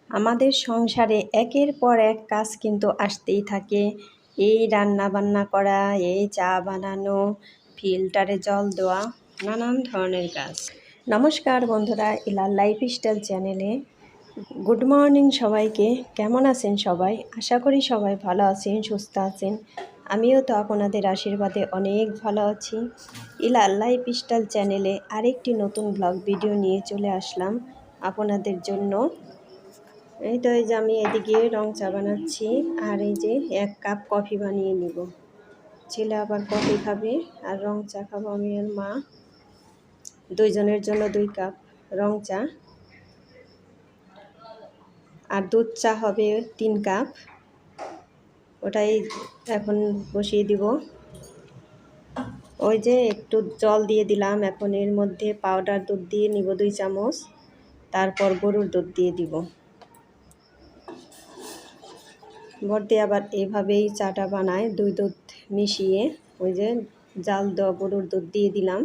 আমাদের সংসারে একের পর এক কাজ কিন্তু আসতেই থাকে। এই রান্না বান্না করা, এই চা বানানো, ফিল্টারে জল দেওয়া, নানান ধরনের কাজ। নমস্কার বন্ধুরা, ইলার লাইফস্টাইল চ্যানেলে গুড মর্নিং সবাইকে। কেমন আছেন সবাই? আশা করি সবাই ভালো আছেন, সুস্থ আছেন। আমিও তো আপনাদের আশীর্বাদে অনেক ভালো আছি। ইলার লাইফস্টাইল চ্যানেলে আরেকটি নতুন ব্লগ ভিডিও নিয়ে চলে আসলাম আপনাদের জন্য। এই তো এই যে আমি এদিকে রং চা বানাচ্ছি, আর এই যে 1 কাপ কফি বানিয়ে নিব। ছেলে আবার কফি খাবে আর রং চা খাবো আমি আর মা। দুইজনের জন্য 2 কাপ রং চা, আর দুধ চা হবে 3 কাপ। ওটাই এখন বসিয়ে দিব। ওই যে একটু জল দিয়ে দিলাম, এখন এর মধ্যে পাউডার দুধ দিয়ে নিব 2 চামচ, তারপর গরুর দুধ দিয়ে দিব। বর্দি আবার এভাবেই চাটা বানায়, 2 দুধ মিশিয়ে। ওই যে জাল দেওয়া গরুর দুধ দিয়ে দিলাম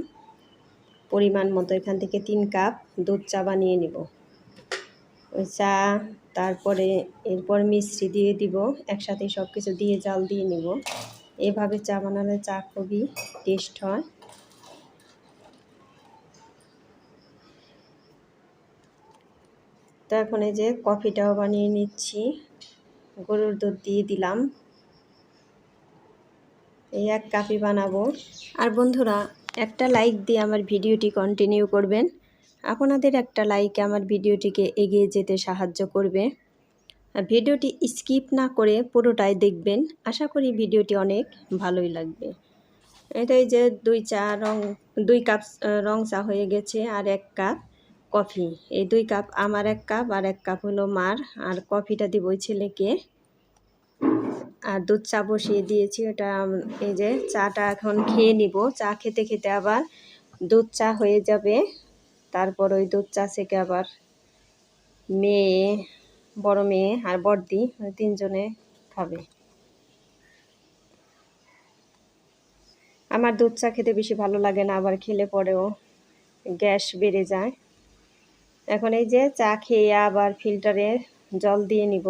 পরিমাণ মতো। এখান থেকে 3 কাপ দুধ চা বানিয়ে নেব। ওই চা, তারপরে এরপর মিষ্টি দিয়ে দিব, একসাথে সব কিছু দিয়ে জাল দিয়ে নেব। এভাবে চা বানালে চা খুবই টেস্ট হয়। তো এখন এই যে কফিটাও বানিয়ে নিচ্ছি, গরুর দুধ দিয়ে দিলাম। এই 1 কাপই বানাবো। আর বন্ধুরা, একটা লাইক দিয়ে আমার ভিডিওটি কন্টিনিউ করবেন। আপনাদের একটা লাইক আমার ভিডিওটিকে এগিয়ে যেতে সাহায্য করবে। আর ভিডিওটি স্কিপ না করে পুরোটাই দেখবেন, আশা করি ভিডিওটি অনেক ভালোই লাগবে। এটাই যে 2 কাপ রং চা হয়ে গেছে, আর 1 কাপ কফি। এই 2 কাপ আমার, 1 কাপ, আর 1 কাপ হলো মার। আর কফিটা দিব ওই ছেলেকে। আর দুধ চা বসিয়ে দিয়েছি। ওটা এই যে চাটা এখন খেয়ে নিব। চা খেতে খেতে আবার দুধ চা হয়ে যাবে। তারপর ওই দুধ চা থেকে আবার মেয়ে, বড় মেয়ে আর বড়দি, 3 জনে খাবে। আমার দুধ চা খেতে বেশি ভালো লাগে না, আবার খেলে পরেও গ্যাস বেড়ে যায়। এখন এই যে চা খেয়ে আবার ফিল্টারে জল দিয়ে নিব।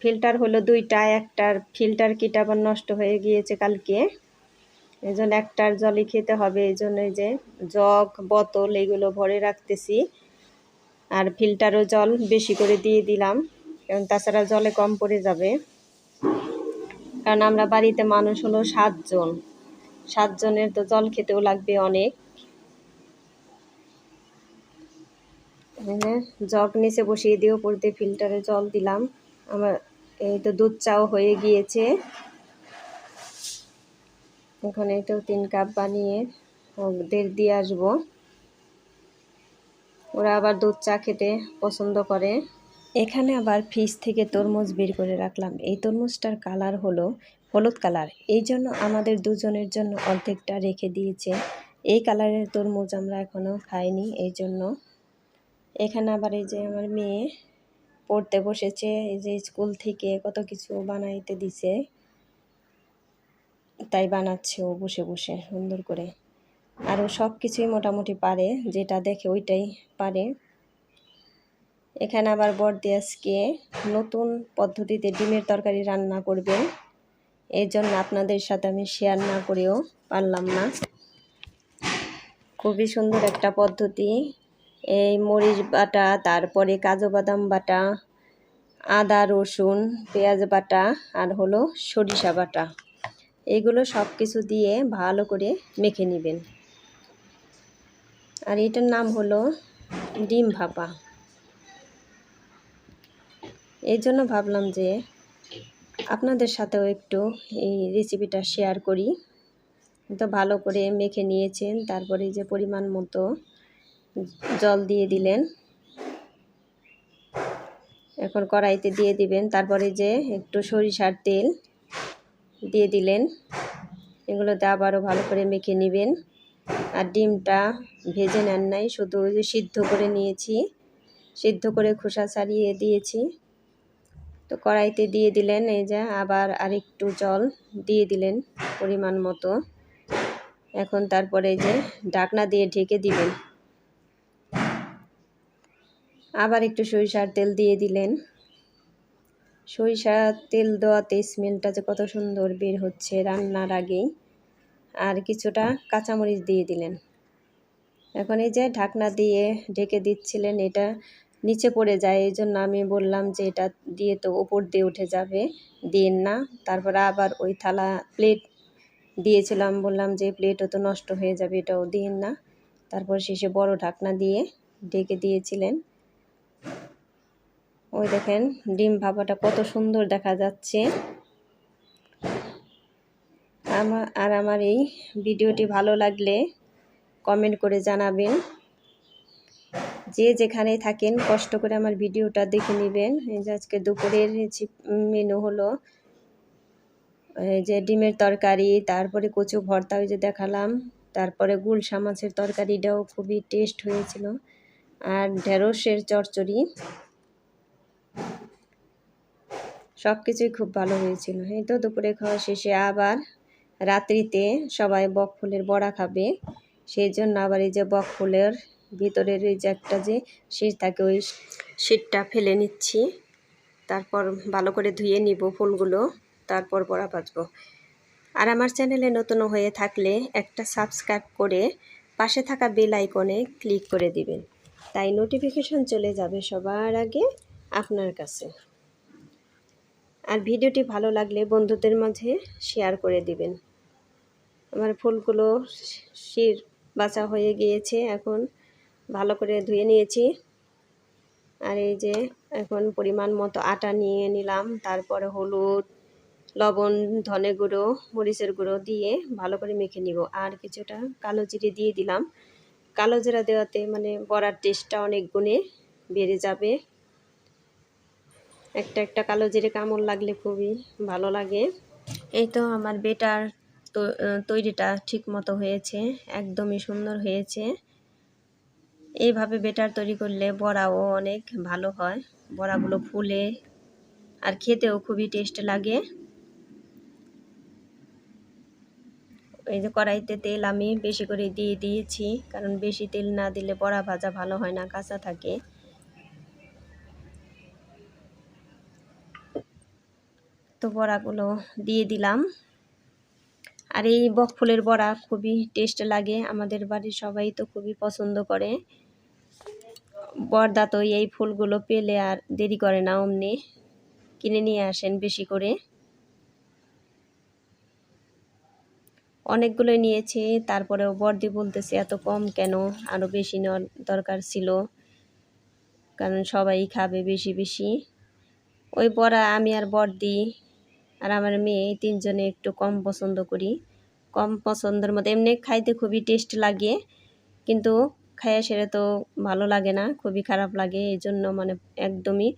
ফিল্টার হলো 2টা, একটার ফিল্টার কিট আবার নষ্ট হয়ে গিয়েছে কালকে, এই জন্য একটার জলই খেতে হবে। এই জন্য এই যে জগ, বোতল এগুলো ভরে রাখতেছি। আর ফিল্টারও জল বেশি করে দিয়ে দিলাম, কারণ তাছাড়া জলে কম পড়ে যাবে। কারণ আমরা বাড়িতে মানুষ হলো 7 জন, 7 জনের তো জল খেতেও লাগবে অনেক। জগ নিচে বসিয়ে দিয়ে উপর দিয়ে ফিল্টারে জল দিলাম। আমার এই তো দুধ চাও হয়ে গিয়েছে। এখন এই তো 3 কাপ বানিয়ে ওদের দিয়ে আসবো। ওরা আবার দুধ চা খেতে পছন্দ করে। এখানে আবার ফ্রিজ থেকে তরমুজ বের করে রাখলাম। এই তরমুজটার কালার হলো হলুদ কালার, এই জন্য আমাদের দুজনের জন্য অর্ধেকটা রেখে দিয়েছে। এই কালারের তরমুজ আমরা এখনও খাইনি, এই জন্য। এখানে আবার এই যে আমার মেয়ে পড়তে বসেছে, এই যে স্কুল থেকে কত কিছু বানাইতে দিছে, তাই বানাচ্ছে ও বসে বসে সুন্দর করে। আর ও সব কিছুই মোটামুটি পারে, যেটা দেখে ওইটাই পারে। এখানে আবার বড়দি আজকে নতুন পদ্ধতিতে ডিমের তরকারি রান্না করবেন, এই জন্য আপনাদের সাথে আমি শেয়ার না করেও পারলাম না। খুবই সুন্দর একটা পদ্ধতি। এই মরিচ বাটা, তারপরে কাজু বাদাম বাটা, আদা রসুন পেঁয়াজ বাটা, আর হলো সরিষা বাটা, এগুলো সব কিছু দিয়ে ভালো করে মেখে নেবেন। আর এটার নাম হলো ডিম ভাপা। এই জন্য ভাবলাম যে আপনাদের সাথেও একটু এই রেসিপিটা শেয়ার করি। তো ভালো করে মেখে নিয়েছেন, তারপরে যে পরিমাণ মতো জল দিয়ে দিলেন। এখন কড়াইতে দিয়ে দিবেন, তারপরে যে একটু সরিষার তেল দিয়ে দিলেন। এগুলোতে আবারও ভালো করে মেখে নেবেন। আর ডিমটা ভেজে নেন নাই, শুধু সিদ্ধ করে নিয়েছি, সিদ্ধ করে খোসা ছাড়িয়ে দিয়েছি। তো কড়াইতে দিয়ে দিলেন, এই যে আবার আরেকটু জল দিয়ে দিলেন পরিমাণ মতো। এখন তারপরে যে ঢাকনা দিয়ে ঢেকে দিবেন। আবার একটু সরিষার তেল দিয়ে দিলেন। সরিষার তেল দেওয়াতে স্মেলটা যে কত সুন্দর বের হচ্ছে রান্নার আগেই। আর কিছুটা কাঁচামরিচ দিয়ে দিলেন। এখন এই যে ঢাকনা দিয়ে ঢেকে দিচ্ছিলেন, এটা নিচে পড়ে যায়, এই জন্য আমি বললাম যে এটা দিয়ে তো ওপর দিয়ে উঠে যাবে, দিন না। তারপরে আবার ওই থালা প্লেট দিয়েছিলাম, বললাম যে প্লেটও তো নষ্ট হয়ে যাবে, এটাও দিন না। তারপর শেষে বড় ঢাকনা দিয়ে ঢেকে দিয়েছিলেন। ওই দেখেন ডিম ভাপাটা কত সুন্দর দেখা যাচ্ছে। আমার এই ভিডিওটি ভালো লাগলে কমেন্ট করে জানাবেন। যে যেখানেই থাকেন কষ্ট করে আমার ভিডিওটা দেখে নেবেন। এই যে আজকে দুপুরের মেনু হলো এই যে ডিমের তরকারি, তারপরে কচু ভর্তা ওই যে দেখালাম, তারপরে গুলশা মাছের তরকারিটাও খুবই টেস্ট হয়েছিল, আর ঢেঁড়সের চচ্চড়ি, সব কিছুই খুব ভালো হয়েছিল। এই তো দুপুরে খাওয়া শেষে আবার রাত্রিতে সবাই বকফুলের বড়া খাবে, সেই জন্য আবার এই যে বকফুলের ভিতরের এই যে একটা যে শীষ থাকে ওই শীতটা ফেলে নিচ্ছি। তারপর ভালো করে ধুয়ে নিব ফুলগুলো, তারপর বড়া ভাজবো। আর আমার চ্যানেলে নতুন হয়ে থাকলে একটা সাবস্ক্রাইব করে পাশে থাকা বেল আইকনে ক্লিক করে দিবেন, তাই নোটিফিকেশন চলে যাবে সবার আগে আপনার কাছে। আর ভিডিওটি ভালো লাগলে বন্ধুদের মাঝে শেয়ার করে দিবেন। আমার ফুলগুলো শির বাছা হয়ে গিয়েছে, এখন ভালো করে ধুয়ে নিয়েছি। আর এই যে এখন পরিমাণ মতো আটা নিয়ে নিলাম, তারপরে হলুদ, লবণ, ধনে গুঁড়ো, মরিচের গুঁড়ো দিয়ে ভালো করে মেখে নিব। আর কিছুটা কালো জিরে দিয়ে দিলাম। কালো জিরা দেওয়াতে মানে বড়ার টেস্টটা অনেক গুণে বেড়ে যাবে। একটা কালো জিরে কামড় লাগলে খুবই ভালো লাগে। এই তো আমার বেটার তৈরিটা ঠিক মতো হয়েছে, একদমই সুন্দর হয়েছে। এইভাবে বেটার তৈরি করলে বড়াও অনেক ভালো হয়, বড়াগুলো ফুলে আর খেতেও খুবই টেস্ট লাগে। এই যে কড়াইতে তেল আমি বেশি করে দিয়ে দিয়েছি, কারণ বেশি তেল না দিলে বড়া ভাজা ভালো হয় না, কাঁচা থাকে। তো বড়াগুলো দিয়ে দিলাম। আর এই বকফুলের বড়া খুবই টেস্ট লাগে, আমাদের বাড়ির সবাই তো খুবই পছন্দ করে। বড়দা তো এই ফুলগুলো পেলে আর দেরি করে না, অমনি কিনে নিয়ে আসেন বেশি করে। অনেকগুলোই নিয়েছি, তারপরেও বড়দি বলতেছে এত কম কেন, আরও বেশি নেওয়ার দরকার ছিল, কারণ সবাই খাবে বেশি বেশি। ওই বড়া আমি আর বড়দি আর আমার মেয়ে তিনজনে একটু কম পছন্দ করি। কম পছন্দের মধ্যে এমনি খাইতে খুবই টেস্ট লাগে, কিন্তু খাইয়া সেরে তো ভালো লাগে না, খুবই খারাপ লাগে। এই জন্য মানে একদমই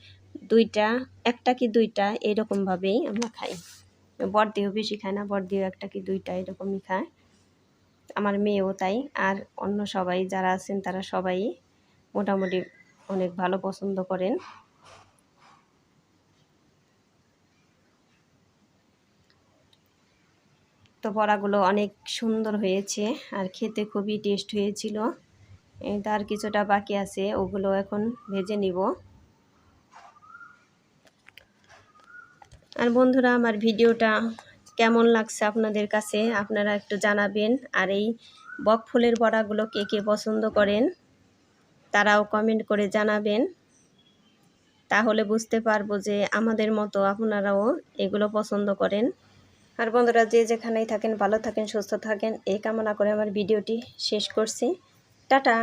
একটা কি দুইটা এরকমভাবেই আমরা খাই। বড়দিও বেশি খায় না, বড়দিও একটা কি দুইটা এরকমই খায়, আমার মেয়েও তাই। আর অন্য সবাই যারা আছেন তারা সবাই মোটামুটি অনেক ভালো পছন্দ করেন। তো বড়াগুলো অনেক সুন্দর হয়েছে আর খেতে খুবই টেস্ট হয়েছিল। তার কিছুটা বাকি আছে, ওগুলো এখন ভেজে নিব। আর বন্ধুরা আমার ভিডিওটা কেমন লাগছে আপনাদের কাছে আপনারা একটু জানাবেন। আর এই বকফুলের বড়াগুলো কে কে পছন্দ করেন তারাও কমেন্ট করে জানাবেন, তাহলে বুঝতে পারবো যে আমাদের মতো আপনারাও এগুলো পছন্দ করেন। আর বন্ধুরা যে যেখানেই থাকেন ভালো থাকেন, সুস্থ থাকেন, এই কামনা করে আমার ভিডিওটি শেষ করছি। টাটা।